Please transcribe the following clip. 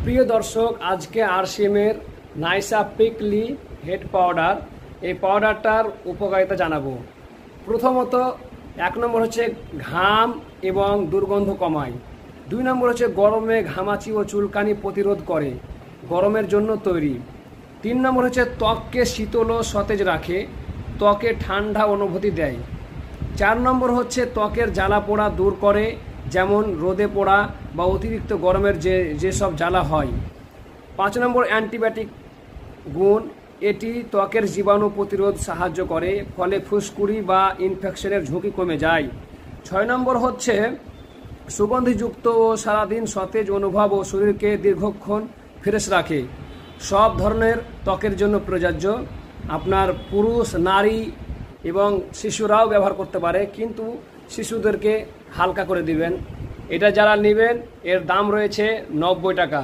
প্রিয় দর্শক, আজকে আরসিএম এর নাইসা প্রিকলি হেড পাউডার, এই পাউডারটার উপকারিতা জানাবো। প্রথমত 1 নম্বর হচ্ছে ঘাম এবং দুর্গন্ধ কমায়। 2 নম্বর হচ্ছে গরমে ঘামাচি ও চুলকানি প্রতিরোধ করে, গরমের জন্য তৈরি। 3 নম্বর হচ্ছে ত্বককে শীতল ও সতেজ রাখে, ত্বকে ঠান্ডা অনুভূতি দেয়। 4 নম্বর হচ্ছে ত্বকের জ্বালা পোড়া দূর করে, যেমন রোদে পোড়া বা অতিরিক্ত গরমের যেসব জ্বালা হয়। 5 নম্বর অ্যান্টিবায়োটিক গুণ, এটি ত্বকের জীবাণু প্রতিরোধ সাহায্য করে, ফলে ফুসকুড়ি বা ইনফেকশনের ঝুঁকি কমে যায়। 6 নম্বর হচ্ছে সুগন্ধিযুক্ত ও সারাদিন সতেজ অনুভব ও শরীরকে দীর্ঘক্ষণ ফ্রেশ রাখে। সব ধরনের ত্বকের জন্য প্রযোজ্য, আপনার পুরুষ, নারী এবং শিশুরাও ব্যবহার করতে পারে, কিন্তু শিশুদেরকে হালকা করে দিবেন। এটা যারা নেবেন এর দাম রয়েছে 90 টাকা।